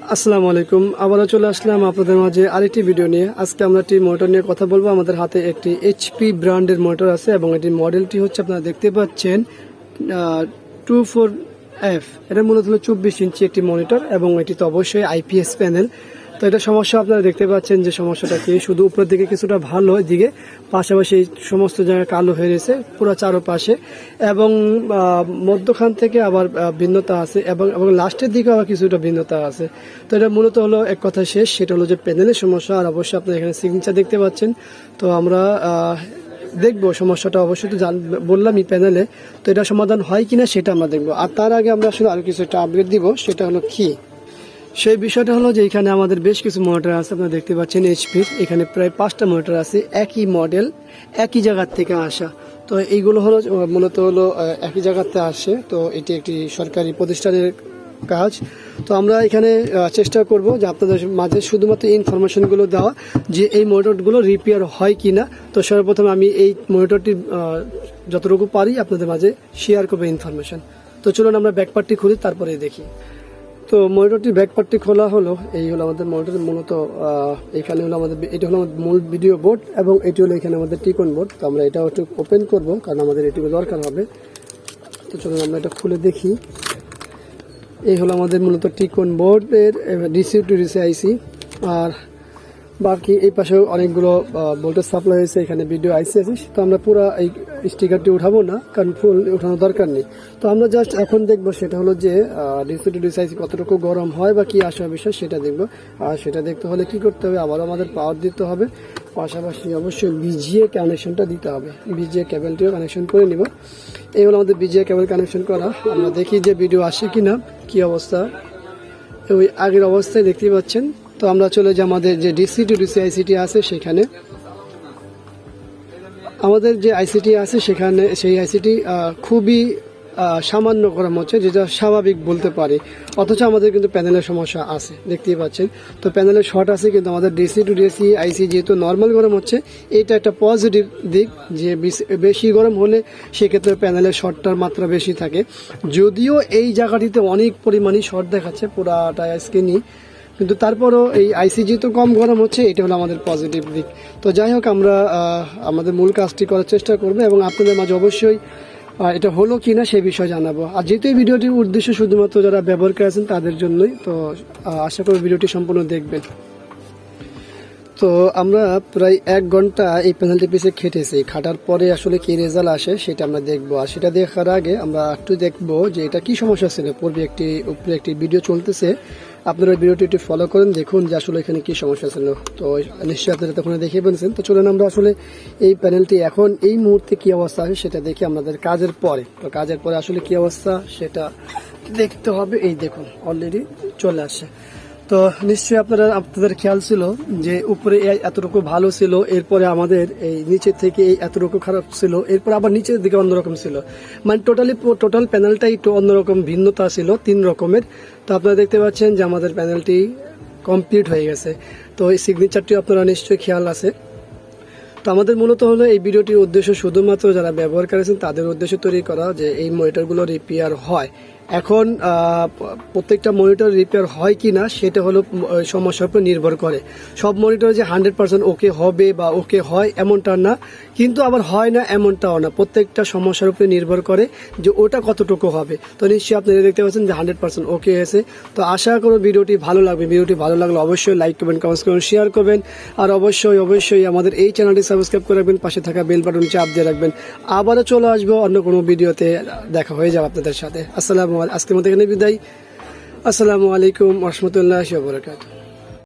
আসসালামু আলাইকুম। আবারও চলে আসলাম আপনাদের মাঝে আরেকটি ভিডিও নিয়ে। আজকে আমরা একটি মোটর নিয়ে কথা বলবো। আমাদের হাতে একটি এইচপি ব্র্যান্ডের মোটর আছে এবং এটির মডেলটি হচ্ছে আপনারা দেখতে পাচ্ছেন 24F। এটা মূলত হলো 24 ইঞ্চি একটি মনিটর এবং এটি তো অবশ্যই আইপিএস প্যানেল। তো এটা সমস্যা আপনারা দেখতে পাচ্ছেন যে সমস্যাটা কি, শুধু উপরের দিকে কিছুটা ভালো, দিকে পাশাপাশি সমস্ত জায়গায় কালো হয়ে রয়েছে পুরো চারপাশে, এবং মধ্যখান থেকে আবার ভিন্নতা আছে এবং লাস্টের দিকে আবার কিছুটা ভিন্নতা আছে। তো এটা মূলত হলো এক কথা শেষ, সেটা হলো যে প্যানেলের সমস্যা। আর অবশ্যই আপনারা এখানে সিগনেচার দেখতে পাচ্ছেন। তো আমরা দেখবো সমস্যাটা, অবশ্যই তো বললামই প্যানেলে, তো এটা সমাধান হয় কিনা সেটা আমরা দেখবো। আর তার আগে আমরা আসলে আরো কিছু একটা আপডেট দিব, সেটা হলো কি, সেই বিষয়টা হলো যে এখানে আমাদের বেশ কিছু মনিটর আছে। আপনারা দেখতে পাচ্ছেন এইচপির এখানে প্রায় 5টা মনিটর আছে, একই মডেল, একই জায়গার থেকে আসা। তো এইগুলো হলো মূলত হলো একই জায়গাতে আসে। তো এটি একটি সরকারি প্রতিষ্ঠানের কাজ। তো আমরা এখানে চেষ্টা করব যে আপনাদের মাঝে শুধুমাত্র ইনফরমেশনগুলো দেওয়া, যে এই মনিটরগুলো রিপেয়ার হয় কিনা। তো সর্বপ্রথম আমি এই মনিটরটি যতটুকু পারি আপনাদের মাঝে শেয়ার করবো ইনফরমেশন। তো চলুন আমরা ব্যাকপার্টটি খুলি, তারপরে দেখি। তো মনিটরটির ব্যাক পার্টটি খোলা হলো। এই হলো আমাদের মনিটরের মূলত এখানে হলো আমাদের, এটি হলো আমাদের মূল ভিডিও বোর্ড এবং এটি হলো এখানে আমাদের টিকন বোর্ড। তো আমরা এটাও একটু ওপেন করব কারণ আমাদের এটি দরকার হবে। তো চলুন আমরা এটা খুলে দেখি। এই হলো আমাদের মূলত টিকন বোর্ডের ডিসি টু ডিসি আইসি। আর বাকি এই পাশেও অনেকগুলো ভোল্টেজ সাপ্লাই হয়েছে, এখানে ভিডিও আইসি আছে। তো আমরা পুরো এই স্টিকারটি উঠাবো না, কারণ ফুল উঠানোর দরকার নেই। তো আমরা জাস্ট এখন দেখবো সেটা হলো যে ডিসি টু ডিসি আইসি কতটুকু গরম হয় বা কি আসা বিষয় সেটা দেখবো। আর সেটা দেখতে হলে কি করতে হবে, আবারও আমাদের পাওয়ার দিতে হবে, পাশাপাশি অবশ্যই বিজিএ কানেকশনটা দিতে হবে। বিজিএ কেবলটিও কানেকশন করে নিব। এই হলো আমাদের বিজিএ কেবল কানেকশন করা। আমরা দেখি যে ভিডিও আসে কিনা, কি অবস্থা। ওই আগের অবস্থায় দেখতেই পাচ্ছেন। তো আমরা চলে যাই আমাদের যে ডিসি টু ডিসি আইসিটি আছে সেখানে। আমাদের যে আইসিটি আছে সেখানে, সেই আইসিটি খুবই সামান্য গরম হচ্ছে, যেটা স্বাভাবিক বলতে পারি। অথচ আমাদের কিন্তু প্যানেলের সমস্যা আছে, দেখতেই পাচ্ছেন। তো প্যানেলের শর্ট আছে, কিন্তু আমাদের ডিসি টু ডিসি আইসি যেহেতু নর্মাল গরম হচ্ছে, এটা একটা পজিটিভ দিক, যে বেশি গরম হলে সেক্ষেত্রে প্যানেলের শর্টটার মাত্রা বেশি থাকে। যদিও এই জায়গাটিতে অনেক পরিমাণই শর্ট দেখাচ্ছে পুরাটা স্ক্রিনই, কিন্তু তারপরও এই আইসি যেহেতু কম গরম হচ্ছে, এটা হলো আমাদের পজিটিভ দিক। তো যাই হোক, আমরা আমাদের মূল কাজটি করার চেষ্টা করবো এবং আপনাদের মাঝে অবশ্যই এটা হলো কিনা সেই বিষয়ে জানাবো। আর যেহেতু এই ভিডিওটির উদ্দেশ্য শুধুমাত্র যারা ব্যবহার করে আছেন তাদের জন্যই, তো আশা করি ভিডিওটি সম্পূর্ণ দেখবেন। তো আমরা প্রায় 1 ঘন্টা এই প্যানেলটি পিছিয়ে খেটেছি। খাটার পরে আসলে কি রেজাল্ট আসে সেটা আমরা দেখবো। আর সেটা দেখার আগে আমরা একটু দেখবো যে এটা কি সমস্যা ছিল। উপরে একটি ভিডিও চলতেছে, আপনারা ভিডিওটি একটু ফলো করেন, দেখুন যে আসলে এখানে কি সমস্যা ছিল। তো নিশ্চয়ই আপনারা তখন দেখে পেয়েছেন। তো চলুন আমরা আসলে এই প্যানেলটি এখন এই মুহূর্তে কি অবস্থা আছে সেটা দেখি আমাদের কাজের পরে। তো কাজের পরে আসলে কি অবস্থা সেটা দেখতে হবে। এই দেখুন অলরেডি চলে আসে। তো নিশ্চয়ই আপনাদের খেয়াল ছিল যে উপরে এতটুকু ভালো ছিল, এরপরে আমাদের এই নিচের থেকে এই এতটুকু খারাপ ছিল, এরপর আবার নিচের দিকে অন্যরকম ছিল। মানে টোটাল প্যানেলটাই একটু অন্যরকম ভিন্নতা ছিল, 3 রকমের। তো আপনারা দেখতে পাচ্ছেন যে আমাদের প্যানেলটি কমপ্লিট হয়ে গেছে। তো এই সিগনেচারটি আপনারা নিশ্চয়ই খেয়াল আছে। তো আমাদের মূলত হলো এই ভিডিওটির উদ্দেশ্য শুধুমাত্র যারা ব্যবহার করেছেন তাদের উদ্দেশ্যে তৈরি করা, যে এই মনিটরগুলো রিপেয়ার হয়। এখন প্রত্যেকটা মনিটর রিপেয়ার হয় কি না সেটা হলো সমস্যার উপর নির্ভর করে। সব মনিটর যে 100% ওকে হবে বা ওকে হয় এমনটা না, কিন্তু আবার হয় না এমনটাও না। প্রত্যেকটা সমস্যার উপরে নির্ভর করে যে ওটা কতটুকু হবে। তো নিশ্চয়ই আপনারা দেখতে পাচ্ছেন যে 100% ওকে হয়েছে। তো আশা করব ভিডিওটি ভালো লাগবে। ভিডিওটি ভালো লাগলে অবশ্যই লাইক করবেন, কমেন্টস করবেন, শেয়ার করবেন। আর অবশ্যই আমাদের এই চ্যানেলটি সাবস্ক্রাইব করে রাখবেন, পাশে থাকা বেল বাটন চাপ দিয়ে রাখবেন। আবারও চলে আসবো অন্য কোনো ভিডিওতে, দেখা হয়ে যাবে আপনাদের সাথে। আজকের মতো এখানে বিদায়। আসসালামু আলাইকুম ওয়া রাহমাতুল্লাহি ওয়া বারাকাতুহু।